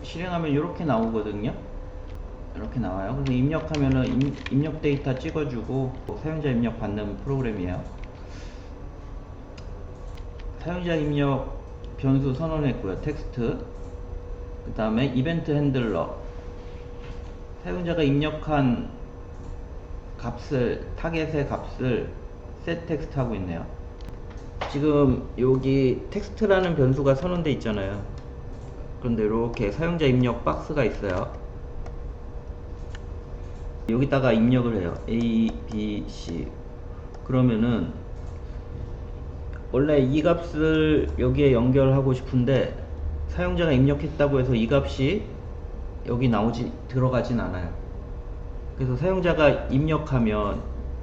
실행하면 이렇게 나오거든요. 이렇게 나와요. 그래서 입력하면은 입력 데이터 찍어주고 사용자 입력 받는 프로그램이에요. 사용자 입력 변수 선언했고요. 텍스트. 그 다음에 이벤트 핸들러. 사용자가 입력한 값을, 타겟의 값을 set 텍스트 하고 있네요. 지금 여기 텍스트라는 변수가 선언돼 있잖아요. 그런데 이렇게 사용자 입력 박스가 있어요. 여기다가 입력을 해요. A, B, C. 그러면은 원래 이 값을 여기에 연결하고 싶은데 사용자가 입력했다고 해서 이 값이 여기 들어가진 않아요. 그래서 사용자가 입력하면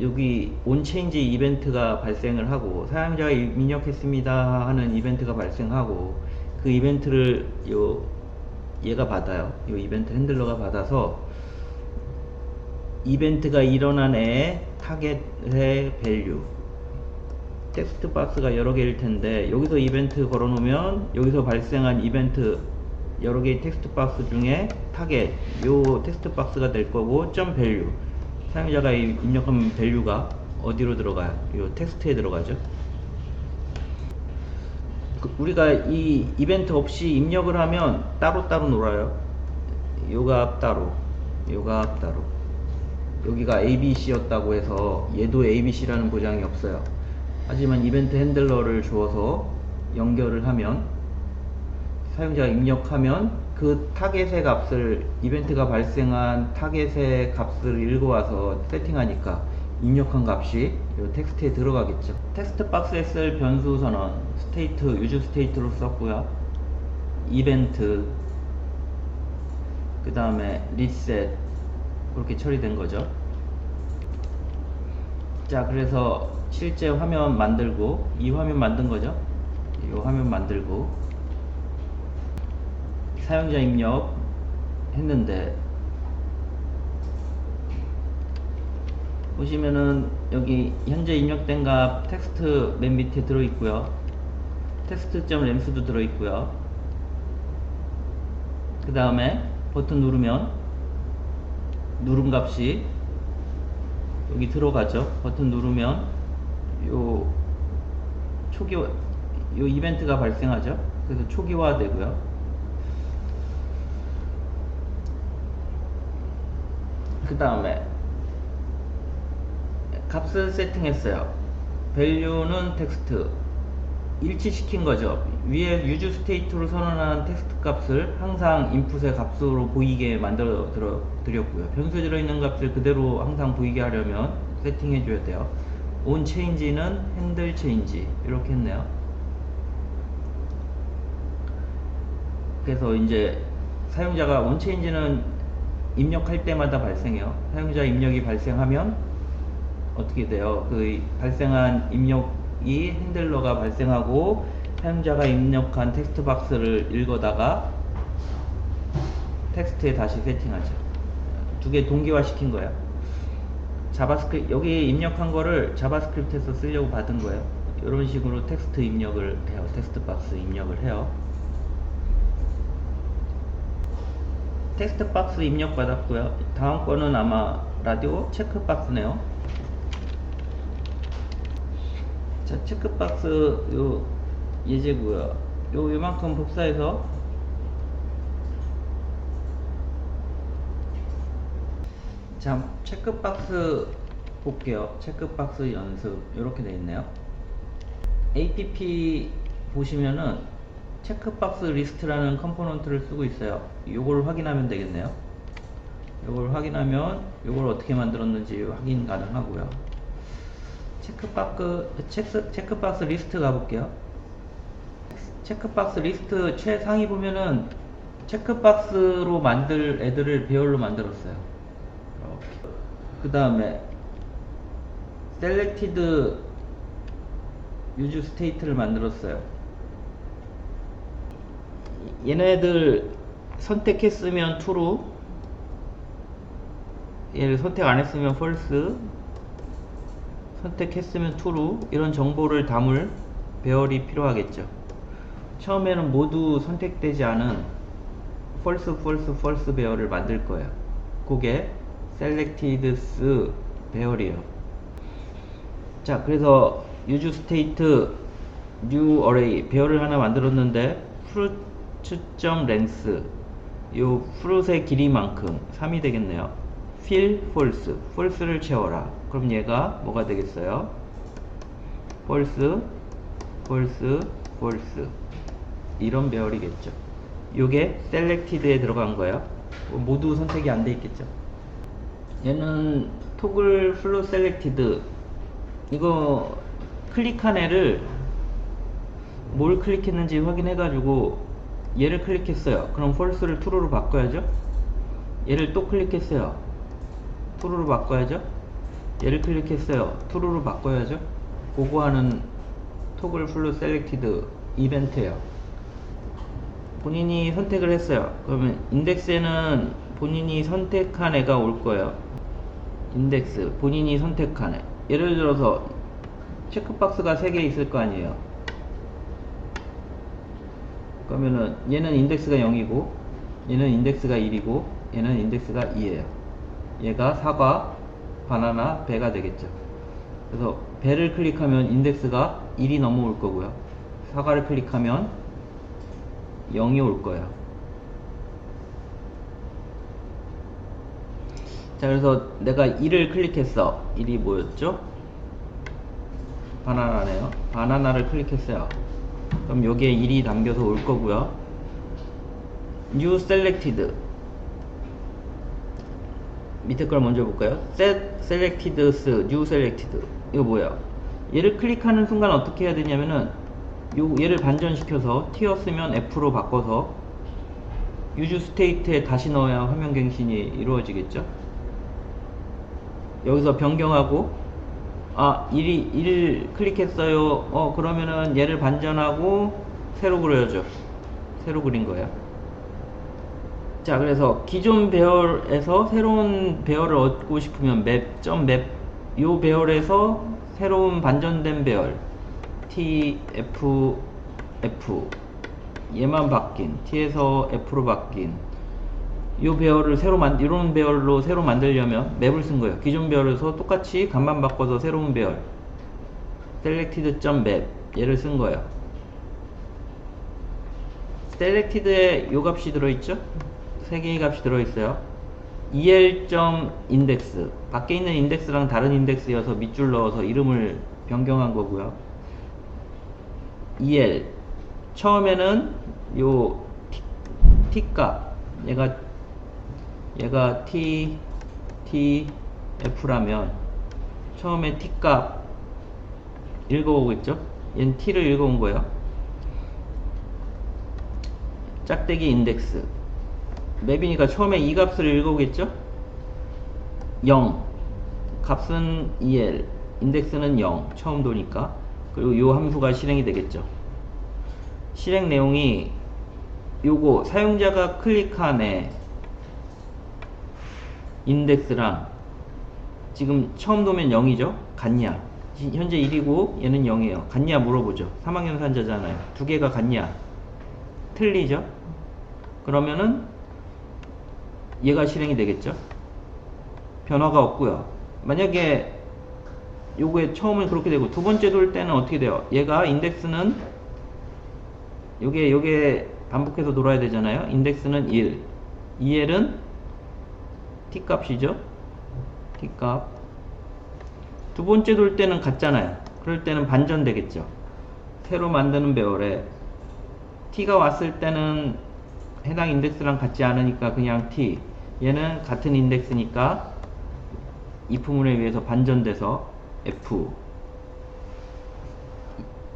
여기 onChange 이벤트가 발생을 하고, 사용자가 입력했습니다 하는 이벤트가 발생하고, 그 이벤트를 얘가 받아요. 이 이벤트 핸들러가 받아서 이벤트가 일어난 애의 타겟의 밸류, 텍스트 박스가 여러 개일 텐데 여기서 이벤트 걸어 놓으면 여기서 발생한 이벤트 여러 개의 텍스트 박스 중에 타겟, 요 텍스트 박스가 될 거고, 점 밸류, 사용자가 입력한 밸류가 어디로 들어가요? 요 텍스트에 들어가죠. 우리가 이 이벤트 없이 입력을 하면 따로따로 놀아요. 요 값 따로, 요 값 따로. 여기가 ABC였다고 해서 얘도 ABC라는 보장이 없어요. 하지만 이벤트 핸들러를 주어서 연결을 하면, 사용자가 입력하면 그 타겟의 값을, 이벤트가 발생한 타겟의 값을 읽어와서 세팅하니까 입력한 값이 이 텍스트에 들어가겠죠. 텍스트 박스에 쓸 변수 선언, 스테이트, 유즈 스테이트로 썼고요. 이벤트, 그 다음에 리셋, 그렇게 처리된 거죠. 자, 그래서 실제 화면 만들고, 이 화면 만든 거죠. 이 화면 만들고 사용자 입력 했는데, 보시면은 여기 현재 입력된 값 텍스트 맨 밑에 들어있고요. 텍스트.램수도 들어있고요. 그 다음에 버튼 누르면 누른 값이 여기 들어가죠. 버튼 누르면 요 이벤트가 발생하죠. 그래서 초기화 되고요. 그 다음에 값을 세팅했어요. value는 텍스트, 일치시킨 거죠. 위에 use state로 선언한 텍스트 값을 항상 인풋의 값으로 보이게 만들어 드렸고요. 변수에 들어있는 값을 그대로 항상 보이게 하려면 세팅해 줘야 돼요. onChange는 handle change, 이렇게 했네요. 그래서 이제 사용자가 onChange는 입력할 때마다 발생해요. 사용자 입력이 발생하면 어떻게 돼요? 그 발생한 입력이 핸들러가 발생하고, 사용자가 입력한 텍스트 박스를 읽어다가 텍스트에 다시 세팅하죠. 두 개 동기화 시킨 거예요. 자바스크립트, 여기 입력한 거를 자바스크립트에서 쓰려고 받은 거예요. 이런 식으로 텍스트 입력을 해요. 텍스트 박스 입력을 해요. 텍스트 박스 입력 받았고요. 다음 거는 아마 라디오 체크 박스네요. 자, 체크 박스 요 예제고요. 요만큼 복사해서 자, 체크박스 볼게요. 체크박스 연습 이렇게 되어 있네요. app 보시면은 체크박스 리스트라는 컴포넌트를 쓰고 있어요. 요걸 확인하면 되겠네요. 요걸 확인하면 요걸 어떻게 만들었는지 확인 가능하고요. 체크박스 리스트 가볼게요. 체크박스 리스트 최상위 보면은 체크박스로 만들 애들을 배열로 만들었어요. 그 다음에 selected use state를 만들었어요. 얘네들 선택했으면 true, 얘를 선택 안 했으면 false, 선택했으면 true, 이런 정보를 담을 배열이 필요하겠죠. 처음에는 모두 선택되지 않은 false 배열을 만들 거예요. 그게 selected's 배열이에요. 자, 그래서 use state new array 배열을 하나 만들었는데 fruits.length 요 fruit의 길이만큼 3이 되겠네요. fill false false를 채워라. 그럼 얘가 뭐가 되겠어요? false false false 이런 배열이겠죠. 요게 selected에 들어간 거예요. 모두 선택이 안 돼 있겠죠. 얘는 toggle flow selected 이거 클릭한 애를 뭘 클릭했는지 확인해 가지고 얘를 클릭했어요. 그럼 false를 true로 바꿔야죠. 얘를 또 클릭했어요. true로 바꿔야죠. 얘를 클릭했어요. true로 바꿔야죠. 그거 하는 toggle flow selected 이벤트예요. 본인이 선택을 했어요. 그러면 인덱스에는 본인이 선택한 애가 올 거예요. 인덱스 본인이 선택한 애. 예를 들어서 체크박스가 3개 있을 거 아니에요. 그러면은 얘는 인덱스가 0이고 얘는 인덱스가 1이고 얘는 인덱스가 2예요. 얘가 사과, 바나나, 배가 되겠죠. 그래서 배를 클릭하면 인덱스가 1이 넘어올 거고요. 사과를 클릭하면 0이 올 거예요. 자, 그래서 내가 1을 클릭했어. 1이 뭐였죠? 바나나네요. 바나나를 클릭했어요. 그럼 여기에 1이 담겨서 올 거고요. New Selected 밑에 걸 먼저 볼까요? Set Selected's New Selected 이거 뭐예요? 얘를 클릭하는 순간 어떻게 해야 되냐면은 얘를 반전시켜서 T였으면 F로 바꿔서 Use State에 다시 넣어야 화면 갱신이 이루어지겠죠? 여기서 변경하고 1을 클릭했어요. 그러면은 얘를 반전하고 새로 그려야죠. 새로 그린 거예요. 자, 그래서 기존 배열에서 새로운 배열을 얻고 싶으면 map 요 배열에서 새로운 반전된 배열 T, F, F 얘만 바뀐 T에서 F로 바뀐 요 배열을 이런 배열로 새로 만들려면 맵을 쓴 거예요. 기존 배열에서 똑같이 값만 바꿔서 새로운 배열 selected.map 얘를 쓴 거예요. selected에 요 값이 들어있죠? 3개의 값이 들어있어요. el.index 밖에 있는 인덱스랑 다른 인덱스여서 밑줄 넣어서 이름을 변경한 거고요. el 처음에는 요 t 값 얘가 t f라면 처음에 t 값 읽어오겠죠? 얘는 t를 읽어온 거예요. 짝대기 인덱스 맵이니까 처음에 이 값을 읽어오겠죠? 0 값은 el 인덱스는 0 처음 도니까. 그리고 요 함수가 실행이 되겠죠. 실행 내용이 요거 사용자가 클릭한 애 인덱스랑 지금 처음 도면 0이죠? 같냐? 현재 1이고 얘는 0이에요. 같냐 물어보죠. 3학년 산자잖아요. 두 개가 같냐? 틀리죠? 그러면은 얘가 실행이 되겠죠? 변화가 없고요. 만약에 요거에 처음은 그렇게 되고 두 번째 돌 때는 어떻게 돼요? 얘가 인덱스는 요게 반복해서 돌아야 되잖아요. 인덱스는 1 EL은 t 값이죠. t 값 두 번째 돌 때는 같잖아요. 그럴 때는 반전되겠죠. 새로 만드는 배열에 t가 왔을 때는 해당 인덱스랑 같지 않으니까 그냥 t 얘는 같은 인덱스니까 if문에 의해서 반전돼서 f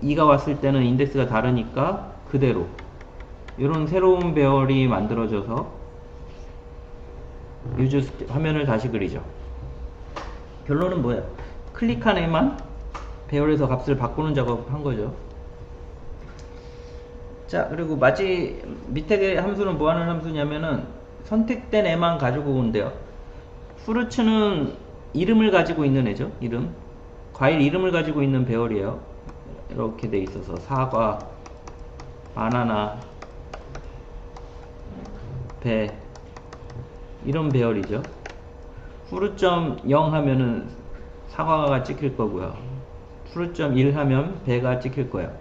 2가 왔을 때는 인덱스가 다르니까 그대로 이런 새로운 배열이 만들어져서 화면을 다시 그리죠. 결론은 뭐예요? 클릭한 애만 배열에서 값을 바꾸는 작업 한 거죠. 자, 그리고 밑에 함수는 뭐 하는 함수냐면은 선택된 애만 가지고 온대요. fruits는 이름을 가지고 있는 애죠. 이름. 과일 이름을 가지고 있는 배열이에요. 이렇게 돼 있어서 사과, 바나나, 배 이런 배열이죠. fru.0 하면은 사과가 찍힐 거고요. fru.1 하면 배가 찍힐 거예요.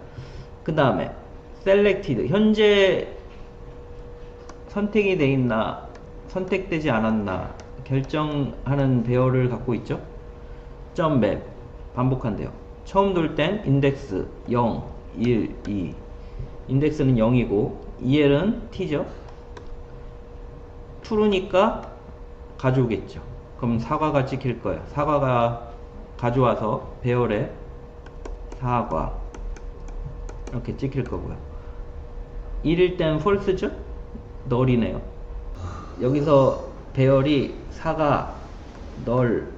그 다음에 selected 현재 선택이 돼 있나 선택되지 않았나 결정하는 배열을 갖고 있죠. .map 반복한대요. 처음 돌 땐 인덱스 0, 1, 2 인덱스는 0이고 EL은 T죠. true니까 가져오겠죠. 그럼 사과가 찍힐 거예요. 사과가 가져와서 배열에 사과 이렇게 찍힐 거고요. 1일 땐 false죠? 널이네요. 여기서 배열이 사과, 널,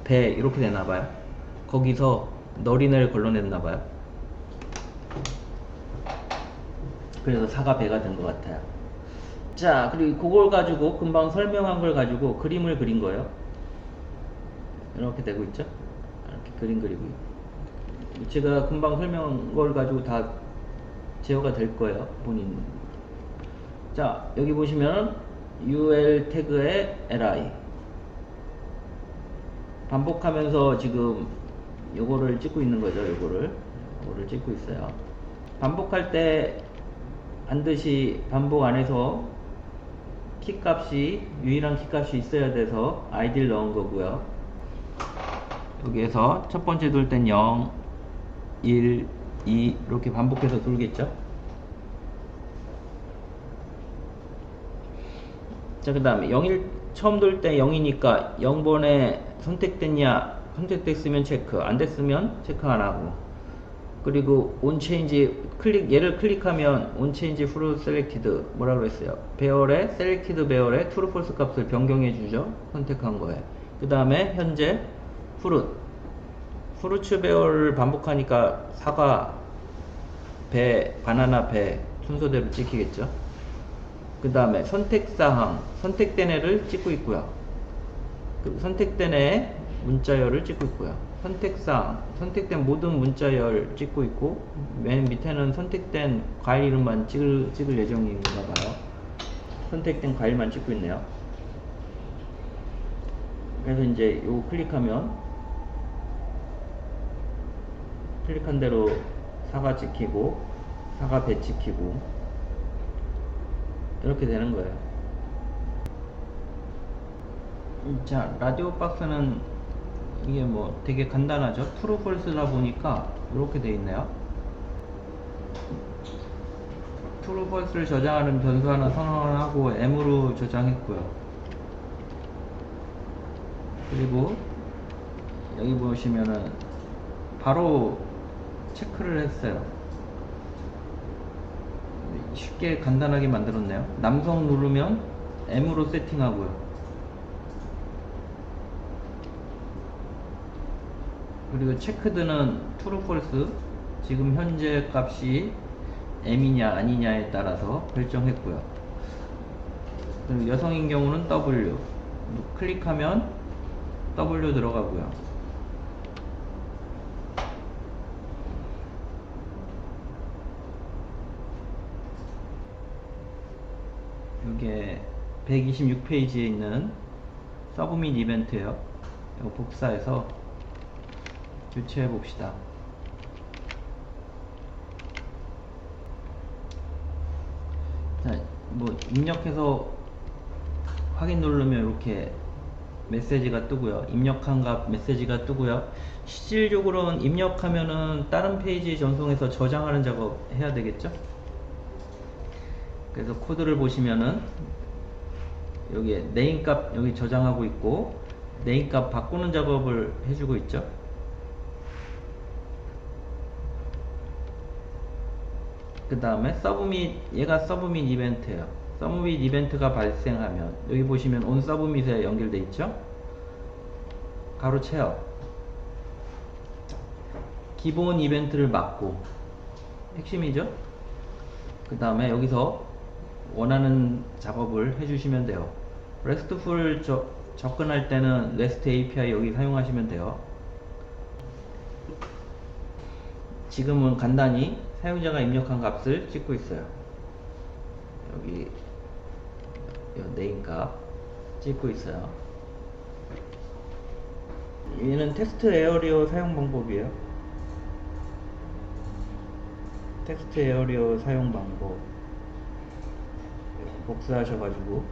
배 이렇게 되나봐요. 거기서 널이네를 걸러냈나봐요. 그래서 사과 배가 된 것 같아요. 자, 그리고 그걸 가지고 금방 설명한 걸 가지고 그림을 그린 거예요. 이렇게 되고 있죠? 이렇게 그림 그리고 있고. 제가 금방 설명한 걸 가지고 다 제어가 될 거예요. 본인. 자, 여기 보시면 ul 태그에 li 반복하면서 지금 요거를 찍고 있는 거죠. 요거를 찍고 있어요. 반복할 때 반드시 반복 안에서 키값이 유일한 키값이 있어야 돼서 id를 넣은 거고요. 여기에서 첫 번째 돌 땐 0, 1, 2 이렇게 반복해서 돌겠죠. 자, 그 다음에 0일 처음 돌 때 0이니까 0번에 선택됐냐, 선택됐으면 체크, 안 됐으면 체크 안 하고, 그리고 on change 얘를 클릭하면 on change fru selected 뭐라고 그랬어요? 배열에 selected 배열에 true false 값을 변경해 주죠. 선택한 거에. 그 다음에 현재 fruit 배열을 반복하니까 사과, 배, 바나나 배 순서대로 찍히겠죠. 그 다음에 선택사항, 선택된 애를 찍고 있고요. 그 선택된 애의 문자열을 찍고 있고요. 선택사항, 선택된 모든 문자열 찍고 있고, 맨 밑에는 선택된 과일 이름만 찍을 예정인가 봐요. 선택된 과일만 찍고 있네요. 그래서 이제 요거 클릭한 대로 사과 찍히고, 사과 배 찍히고, 이렇게 되는 거예요. 자, 라디오 박스는 이게 뭐 되게 간단하죠. 트루 폴스다 보니까 이렇게 돼 있네요. 트루 폴스를 저장하는 변수 하나 선언하고 M으로 저장했고요. 그리고 여기 보시면은 바로 체크를 했어요. 쉽게 간단하게 만들었네요. 남성 누르면 M으로 세팅하고요. 그리고 체크드는 true false 지금 현재 값이 M이냐 아니냐에 따라서 결정했고요. 그리고 여성인 경우는 W 클릭하면 W 들어가고요. 이게 126페이지에 있는 서브밋 이벤트예요. 이거 복사해서 교체해 봅시다. 자, 뭐 입력해서 확인 누르면 이렇게 메시지가 뜨고요. 입력한 값 메시지가 뜨고요. 실질적으로는 입력하면은 다른 페이지에 전송해서 저장하는 작업 해야 되겠죠? 그래서 코드를 보시면은 여기에 네임 값 여기 저장하고 있고, 네임 값 바꾸는 작업을 해주고 있죠. 그 다음에 서브밋, 얘가 서브밋 이벤트예요. 서브밋 이벤트가 발생하면 여기 보시면 on 서브밋에 연결돼 있죠. 가로 채워 기본 이벤트를 막고, 핵심이죠. 그 다음에 여기서 원하는 작업을 해주시면 돼요. RESTful 접근할 때는 REST API 여기 사용하시면 돼요. 지금은 간단히 사용자가 입력한 값을 찍고 있어요. 여기 네임값 찍고 있어요. 얘는 텍스트 에어리어 사용 방법이에요. 텍스트 에어리어 사용 방법 복사하셔가지고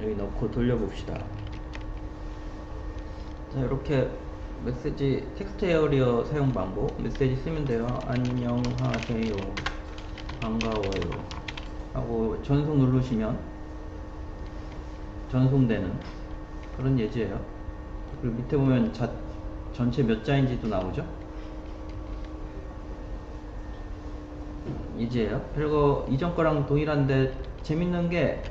여기 넣고 돌려봅시다. 자, 이렇게 메시지 텍스트 에어리어 사용 방법 메시지 쓰면 돼요. 안녕하세요, 반가워요 하고 전송 누르시면 전송되는 그런 예제예요. 그리고 밑에 보면 전체 몇 자인지도 나오죠. 예제예요. 별거 이전 거랑 동일한데 재밌는 게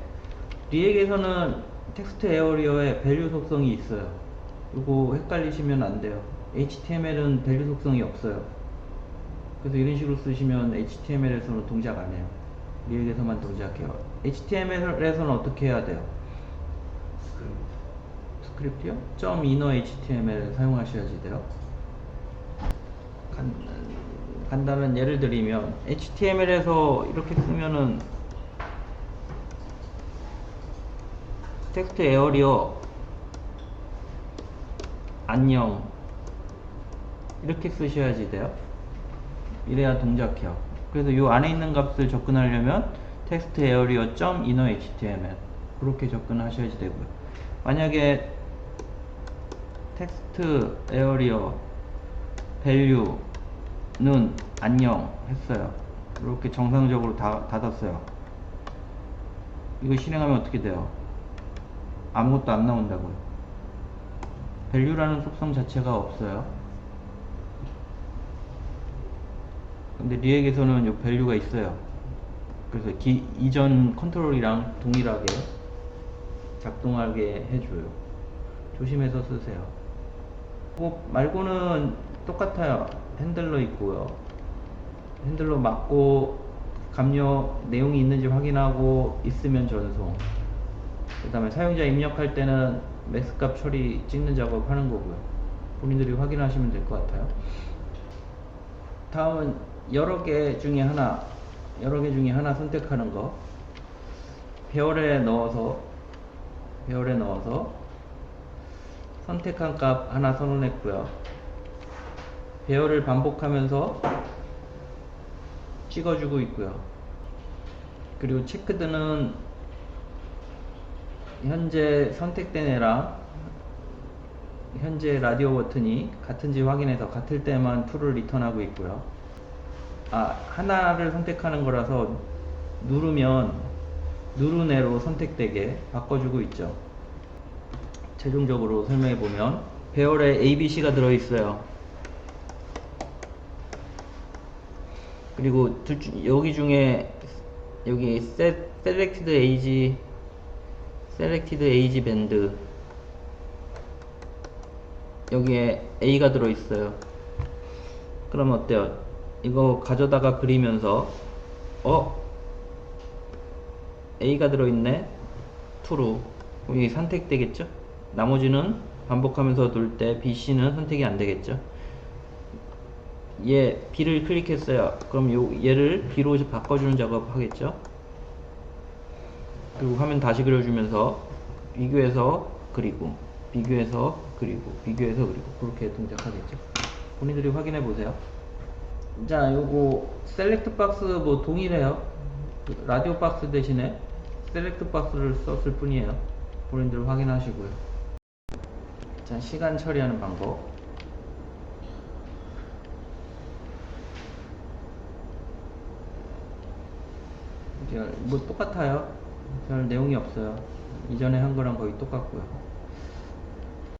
리액에서는 텍스트 에어리어에 밸류 속성이 있어요. 이거 헷갈리시면 안 돼요. HTML은 밸류 속성이 없어요. 그래서 이런 식으로 쓰시면 HTML에서는 동작 안 해요. 리액에서만 동작해요. HTML에서는 어떻게 해야 돼요? 스크립트요? .inner HTML 사용하셔야지 돼요. 간단한 예를 들면 HTML에서 이렇게 쓰면은 텍스트 에어리어 안녕 이렇게 쓰셔야지 돼요. 이래야 동작해요. 그래서 이 안에 있는 값을 접근하려면 텍스트 에어리어 .inner HTML 그렇게 접근하셔야지 되고요. 만약에 텍스트 에어리어 value는 안녕 했어요. 이렇게 정상적으로 닫았어요. 이거 실행하면 어떻게 돼요? 아무것도 안 나온다고요. value라는 속성 자체가 없어요. 근데 리액에서는 이 value가 있어요. 그래서 이전 컨트롤이랑 동일하게 작동하게 해줘요. 조심해서 쓰세요. 그거 말고는 똑같아요. 핸들러 있고요. 핸들러 맞고 감려 내용이 있는지 확인하고 있으면 전송. 그 다음에 사용자 입력할 때는 맥스값 처리 찍는 작업 하는 거고요. 본인들이 확인하시면 될 것 같아요. 다음은 여러 개 중에 하나 선택하는 거. 배열에 넣어서 선택한 값 하나 선언했고요. 배열을 반복하면서 찍어주고 있고요. 그리고 체크드는 현재 선택된 애랑 현재 라디오 버튼이 같은지 확인해서 같을 때만 true를 리턴하고 있고요. 하나를 선택하는 거라서 누르면 누른 애로 선택되게 바꿔주고 있죠. 최종적으로 설명해 보면 배열에 ABC가 들어있어요. 그리고 여기 중에 여기 Selected Age Band 여기에 A가 들어있어요. 그러면 어때요? 이거 가져다가 그리면서 A가 들어있네? true. 여기 선택되겠죠? 나머지는 반복하면서 돌 때 BC는 선택이 안되겠죠? 얘 B를 클릭했어요. 그럼 얘를 B로 바꿔주는 작업 하겠죠? 그리고 화면 다시 그려주면서 비교해서 그리고 비교해서 그리고 그렇게 동작하겠죠? 본인들이 확인해 보세요. 자, 요거 셀렉트 박스 뭐 동일해요. 라디오 박스 대신에 셀렉트 박스를 썼을 뿐이에요. 본인들 확인하시고요. 자, 시간 처리하는 방법. 뭐 똑같아요. 별 내용이 없어요. 이전에 한 거랑 거의 똑같고요.